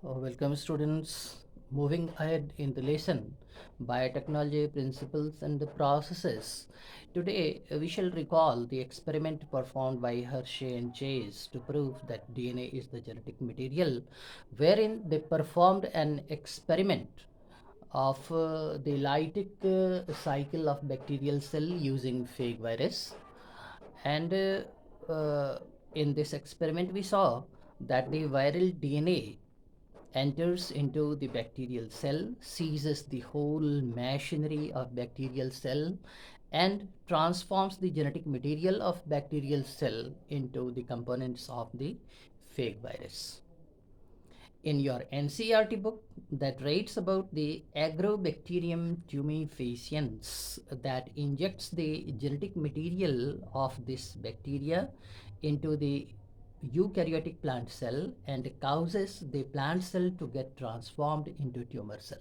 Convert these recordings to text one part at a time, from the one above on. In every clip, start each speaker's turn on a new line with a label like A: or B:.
A: Welcome students. Moving ahead in the lesson, biotechnology principles and the processes. Today we shall recall the experiment performed by Hershey and Chase to prove that DNA is the genetic material, wherein they performed an experiment of the lytic cycle of bacterial cell using phage virus. And in this experiment we saw that the viral DNA enters into the bacterial cell, seizes the whole machinery of bacterial cell, and transforms the genetic material of bacterial cell into the components of the phage virus. In your NCERT book that writes about the Agrobacterium tumefaciens that injects the genetic material of this bacteria into the eukaryotic plant cell and causes the plant cell to get transformed into tumor cell.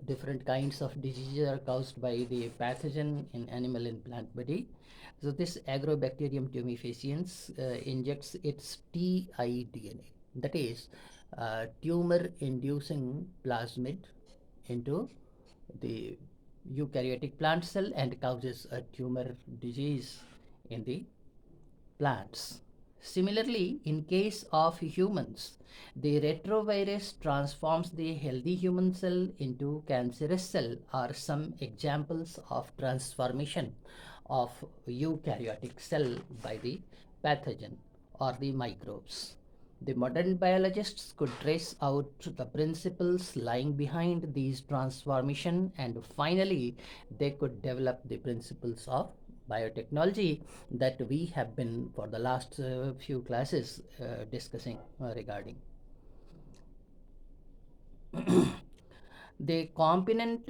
A: Different kinds of diseases are caused by the pathogen in animal and plant body. So this Agrobacterium tumefaciens injects its TIDNA, that is tumor inducing plasmid, into the eukaryotic plant cell and causes a tumor disease in the plants. Similarly, in case of humans, the retrovirus transforms the healthy human cell into cancerous cell are some examples of transformation of eukaryotic cell by the pathogen or the microbes. The modern biologists could trace out the principles lying behind these transformation, and finally they could develop the principles of biotechnology that we have been for the last few classes discussing regarding. The competent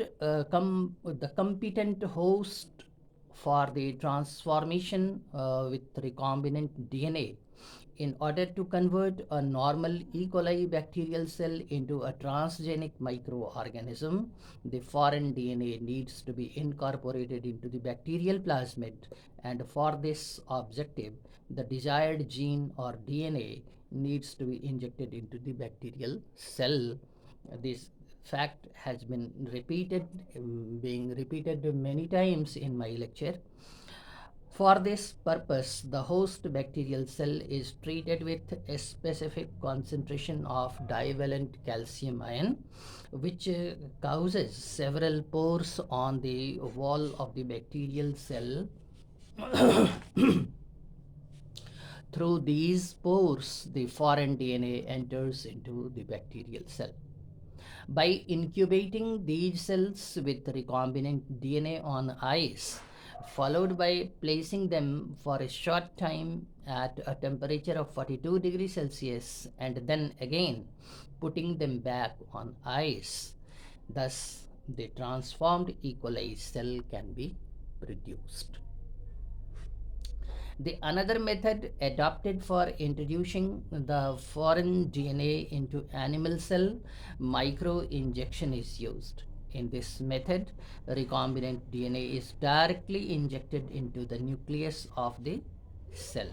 A: host for the transformation with recombinant DNA in order to convert a normal E. coli bacterial cell into a transgenic microorganism, the foreign DNA needs to be incorporated into the bacterial plasmid, and for this objective, the desired gene or DNA needs to be injected into the bacterial cell. This fact has been being repeated many times in my lecture. For this purpose, the host bacterial cell is treated with a specific concentration of divalent calcium ion, which causes several pores on the wall of the bacterial cell. Through these pores, the foreign DNA enters into the bacterial cell. By incubating these cells with recombinant DNA on ice, followed by placing them for a short time at a temperature of 42 degrees Celsius and then again putting them back on ice, thus the transformed E. coli cell can be produced. The another method adopted for introducing the foreign DNA into animal cell, microinjection, is used. In this method, recombinant DNA is directly injected into the nucleus of the cell.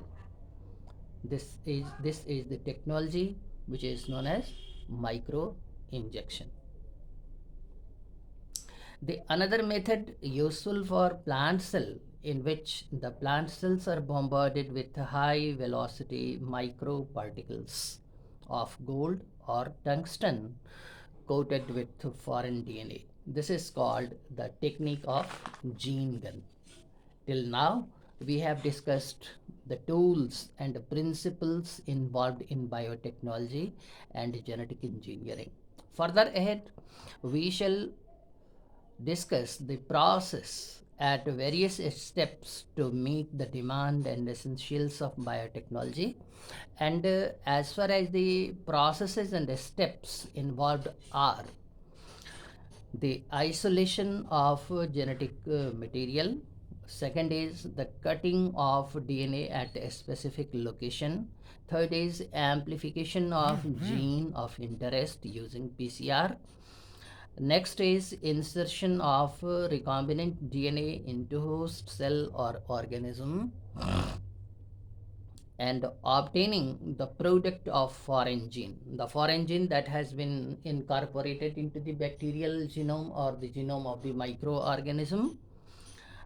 A: This is the technology which is known as microinjection. The another method useful for plant cell, in which the plant cells are bombarded with high velocity microparticles of gold or tungsten coated with foreign DNA. This is called the technique of gene gun. Till now, we have discussed the tools and principles involved in biotechnology and genetic engineering. Further ahead, we shall discuss the process at various steps to meet the demand and essentials of biotechnology. And as far as the processes and the steps involved are the isolation of genetic material, second is the cutting of DNA at a specific location, third is amplification of gene of interest using PCR. Next is insertion of recombinant DNA into host cell or organism. and obtaining the product of foreign gene. The foreign gene that has been incorporated into the bacterial genome or the genome of the microorganism.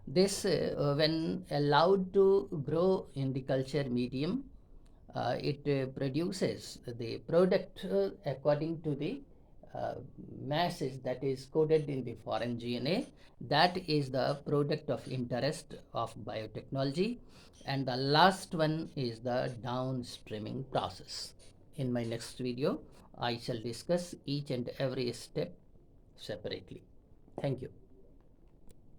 A: This, when allowed to grow in the culture medium, it produces the product according to the uh, masses that is coded in the foreign GNA. That is the product of interest of biotechnology. And the last one is the downstreaming process. In my next video, I shall discuss each and every step separately. Thank you.